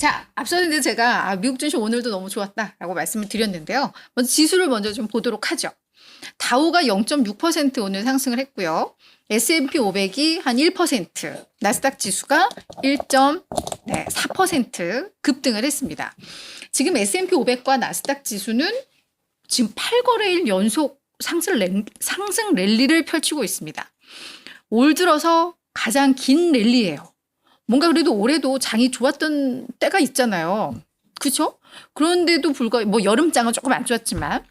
자, 앞서서 이제 제가 미국 증시 오늘도 너무 좋았다라고 말씀을 드렸는데요. 먼저 지수를 먼저 좀 보도록 하죠. 다우가 0.6% 오늘 상승을 했고요. S&P 500이 한 1%, 나스닥 지수가 1.4% 급등을 했습니다. 지금 S&P 500과 나스닥 지수는 지금 8거래일 연속 상승 랠리를 펼치고 있습니다. 올 들어서 가장 긴 랠리예요. 뭔가 그래도 올해도 장이 좋았던 때가 있잖아요. 그렇죠? 그런데도 불구하고 뭐 여름장은 조금 안 좋았지만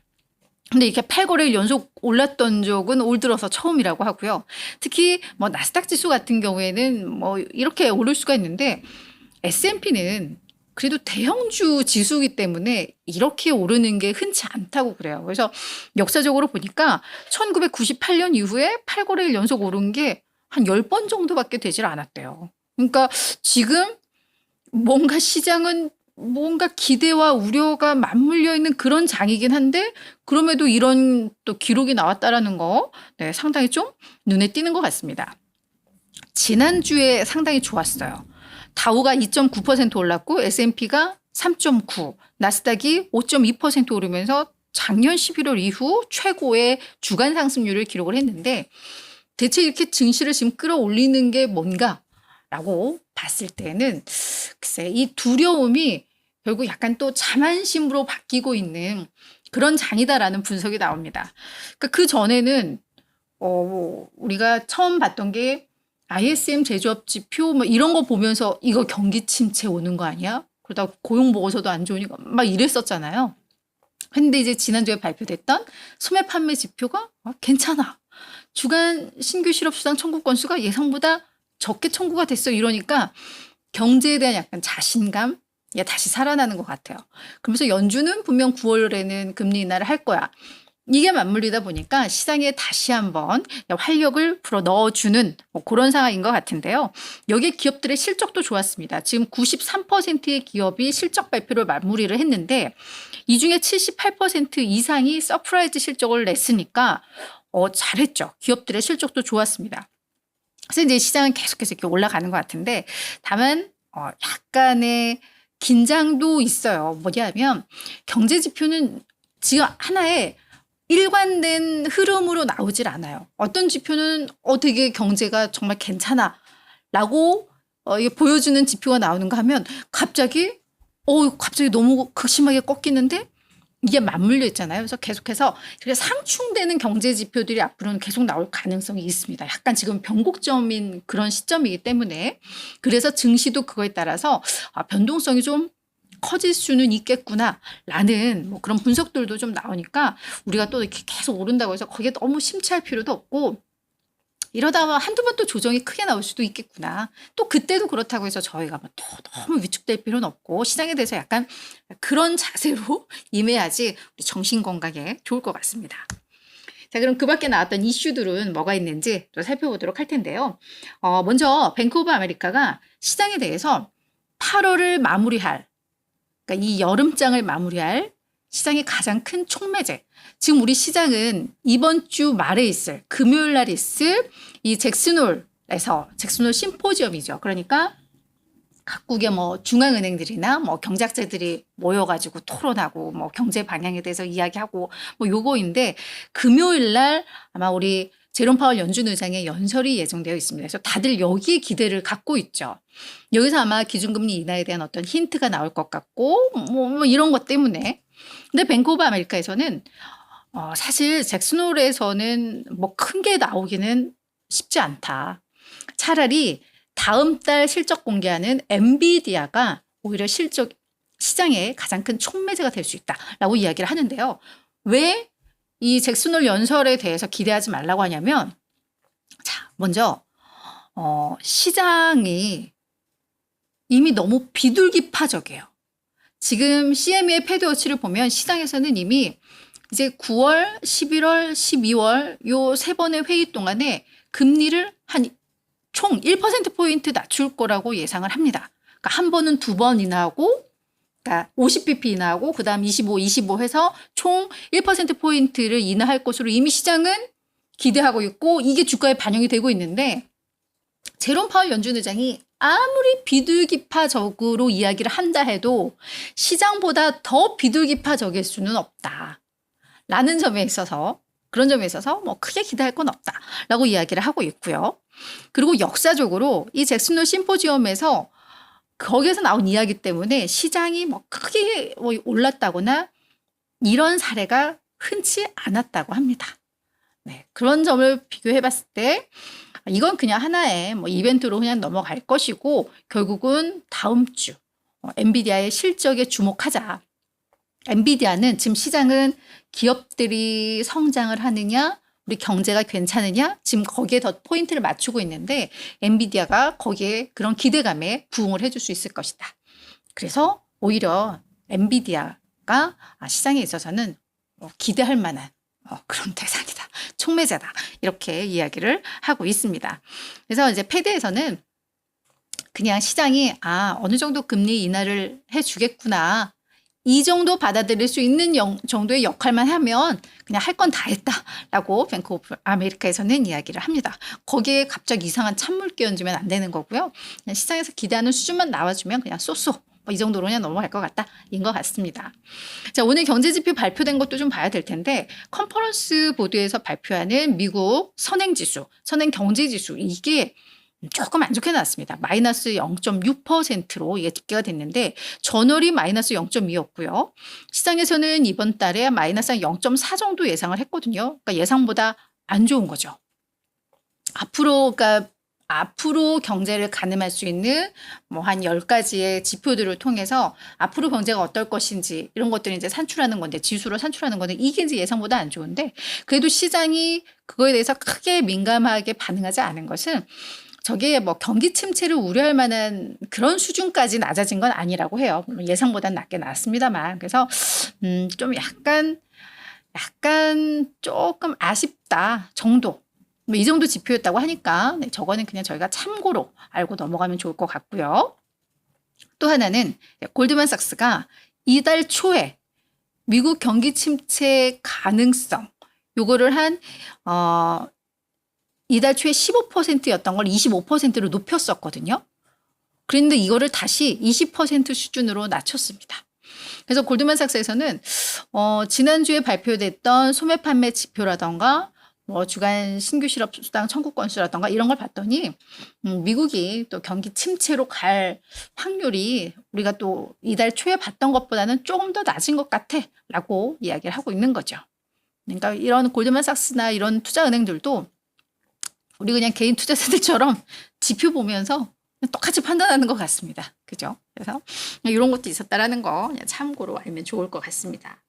근데 이렇게 8거래일 연속 올랐던 적은 올 들어서 처음이라고 하고요. 특히 뭐 나스닥 지수 같은 경우에는 뭐 이렇게 오를 수가 있는데 S&P는 그래도 대형주 지수이기 때문에 이렇게 오르는 게 흔치 않다고 그래요. 그래서 역사적으로 보니까 1998년 이후에 8거래일 연속 오른 게 한 10번 정도밖에 되질 않았대요. 그러니까 지금 뭔가 시장은 뭔가 기대와 우려가 맞물려 있는 그런 장이긴 한데 그럼에도 이런 또 기록이 나왔다라는 거 네, 상당히 좀 눈에 띄는 것 같습니다. 지난주에 상당히 좋았어요. 다우가 2.9% 올랐고 S&P가 3.9, 나스닥이 5.2% 오르면서 작년 11월 이후 최고의 주간 상승률을 기록을 했는데 대체 이렇게 증시를 지금 끌어올리는 게 뭔가라고 봤을 때는 글쎄 이 두려움이 결국 약간 또 자만심으로 바뀌고 있는 그런 장이다라는 분석이 나옵니다. 그러니까 그 전에는 우리가 처음 봤던 게 ISM 제조업 지표 뭐 이런 거 보면서 이거 경기 침체 오는 거 아니야? 그러다 고용 보고서도 안 좋으니까 막 이랬었잖아요. 근데 이제 지난주에 발표됐던 소매 판매 지표가 괜찮아. 주간 신규 실업 수당 청구 건수가 예상보다 적게 청구가 됐어. 이러니까 경제에 대한 약간 자신감 다시 살아나는 것 같아요. 그러면서 연준은 분명 9월에는 금리 인하를 할 거야. 이게 맞물리다 보니까 시장에 다시 한번 활력을 불어 넣어주는 뭐 그런 상황인 것 같은데요. 여기에 기업들의 실적도 좋았습니다. 지금 93%의 기업이 실적 발표를 마무리를 했는데 이 중에 78% 이상이 서프라이즈 실적을 냈으니까 잘했죠. 기업들의 실적도 좋았습니다. 그래서 이제 시장은 계속해서 이렇게 올라가는 것 같은데 다만 약간의 긴장도 있어요. 뭐냐면 경제 지표는 지금 하나의 일관된 흐름으로 나오질 않아요. 어떤 지표는 되게 경제가 정말 괜찮아 라고 이게 보여주는 지표가 나오는가 하면 갑자기 너무 극심하게 꺾이는데 이게 맞물려 있잖아요. 그래서 계속해서 상충되는 경제 지표들이 앞으로는 계속 나올 가능성이 있습니다. 약간 지금 변곡점인 그런 시점이기 때문에 그래서 증시도 그거에 따라서 변동성이 좀 커질 수는 있겠구나라는 뭐 그런 분석들도 좀 나오니까 우리가 또 이렇게 계속 오른다고 해서 거기에 너무 심취할 필요도 없고 이러다가 한두 번 또 조정이 크게 나올 수도 있겠구나. 또 그때도 그렇다고 해서 저희가 뭐 또 너무 위축될 필요는 없고 시장에 대해서 약간 그런 자세로 임해야지 우리 정신 건강에 좋을 것 같습니다. 자, 그럼 그 밖에 나왔던 이슈들은 뭐가 있는지 또 살펴보도록 할 텐데요. 먼저 뱅크 오브 아메리카가 시장에 대해서 8월을 마무리할 그러니까 이 여름장을 마무리할 시장의 가장 큰 촉매제. 지금 우리 시장은 이번 주 말에 있을 금요일 날 있을 이 잭슨홀에서 잭슨홀 심포지엄이죠. 그러니까 각국의 뭐 중앙은행들이나 뭐 경제학자들이 모여가지고 토론하고 뭐 경제 방향에 대해서 이야기하고 뭐 요거인데 금요일 날 아마 우리 제롬 파월 연준 의장의 연설이 예정되어 있습니다. 그래서 다들 여기에 기대를 갖고 있죠. 여기서 아마 기준금리 인하에 대한 어떤 힌트가 나올 것 같고 뭐 이런 것 때문에. 근데 뱅크 오브 아메리카에서는 사실 잭슨홀에서는 뭐 큰 게 나오기는 쉽지 않다. 차라리 다음 달 실적 공개하는 엔비디아가 오히려 시장의 가장 큰 촉매제가 될 수 있다라고 이야기를 하는데요. 왜 이 잭슨홀 연설에 대해서 기대하지 말라고 하냐면 자, 먼저 시장이 이미 너무 비둘기파적이에요. 지금 CME의 패드워치를 보면 시장에서는 이미 이제 9월, 11월, 12월 요 세 번의 회의 동안에 금리를 한 총 1%포인트 낮출 거라고 예상을 합니다. 그러니까 한 번은 두 번 인하하고 그러니까 50bp 인하하고 그다음 25 해서 총 1%포인트를 인하할 것으로 이미 시장은 기대하고 있고 이게 주가에 반영이 되고 있는데 제롬 파월 연준 의장이 아무리 비둘기파적으로 이야기를 한다 해도 시장보다 더 비둘기파적일 수는 없다. 라는 점에 있어서 그런 점에 있어서 뭐 크게 기대할 건 없다라고 이야기를 하고 있고요. 그리고 역사적으로 이 잭슨홀 심포지엄에서 거기에서 나온 이야기 때문에 시장이 뭐 크게 뭐 올랐다거나 이런 사례가 흔치 않았다고 합니다. 네, 그런 점을 비교해 봤을 때 이건 그냥 하나의 뭐 이벤트로 그냥 넘어갈 것이고 결국은 다음 주 엔비디아의 실적에 주목하자. 엔비디아는 지금 시장은 기업들이 성장을 하느냐, 우리 경제가 괜찮으냐, 지금 거기에 더 포인트를 맞추고 있는데 엔비디아가 거기에 그런 기대감에 부응을 해줄 수 있을 것이다. 그래서 오히려 엔비디아가 시장에 있어서는 기대할 만한 그런 대상이다. 촉매자다. 이렇게 이야기를 하고 있습니다. 그래서 이제 패드에서는 그냥 시장이 어느 정도 금리 인하를 해주겠구나. 이 정도 받아들일 수 있는 정도의 역할만 하면 그냥 할 건 다 했다라고 뱅크 오브 아메리카에서는 이야기를 합니다. 거기에 갑자기 이상한 찬물 끼얹으면 안 되는 거고요. 그냥 시장에서 기대하는 수준만 나와주면 그냥 쏘쏘 이 정도로 그냥 넘어갈 것 같다. 인 것 같습니다. 자, 오늘 경제지표 발표된 것도 좀 봐야 될 텐데 컨퍼런스 보드에서 발표하는 미국 선행지수, 선행경제지수 이게 조금 안 좋게 나왔습니다. 마이너스 0.6%로 이게 집계가 됐는데 전월이 마이너스 0.2였고요. 시장에서는 이번 달에 마이너스 0.4 정도 예상을 했거든요. 그러니까 예상보다 안 좋은 거죠. 앞으로 경제를 가늠할 수 있는 뭐 한 10가지의 지표들을 통해서 앞으로 경제가 어떨 것인지 이런 것들을 이제 산출하는 건데 지수로 산출하는 건데 이게 이제 예상보다 안 좋은데 그래도 시장이 그거에 대해서 크게 민감하게 반응하지 않은 것은 저게 뭐 경기 침체를 우려할 만한 그런 수준까지 낮아진 건 아니라고 해요. 물론 예상보다는 낮게 나왔습니다만. 그래서 좀 약간 조금 아쉽다 정도. 뭐 이 정도 지표였다고 하니까 저거는 그냥 저희가 참고로 알고 넘어가면 좋을 것 같고요. 또 하나는 골드만삭스가 이달 초에 미국 경기 침체 가능성 요거를 한 이달 초에 15%였던 걸 25%로 높였었거든요. 그런데 이거를 다시 20% 수준으로 낮췄습니다. 그래서 골드만삭스에서는 지난주에 발표됐던 소매 판매 지표라던가 뭐 주간 신규 실업 수당 청구 건수라던가 이런 걸 봤더니 미국이 또 경기 침체로 갈 확률이 우리가 또 이달 초에 봤던 것보다는 조금 더 낮은 것 같아라고 이야기를 하고 있는 거죠. 그러니까 이런 골드만삭스나 이런 투자은행들도 우리 그냥 개인 투자자들처럼 지표 보면서 똑같이 판단하는 것 같습니다. 그죠? 그래서 이런 것도 있었다라는 거 그냥 참고로 알면 좋을 것 같습니다.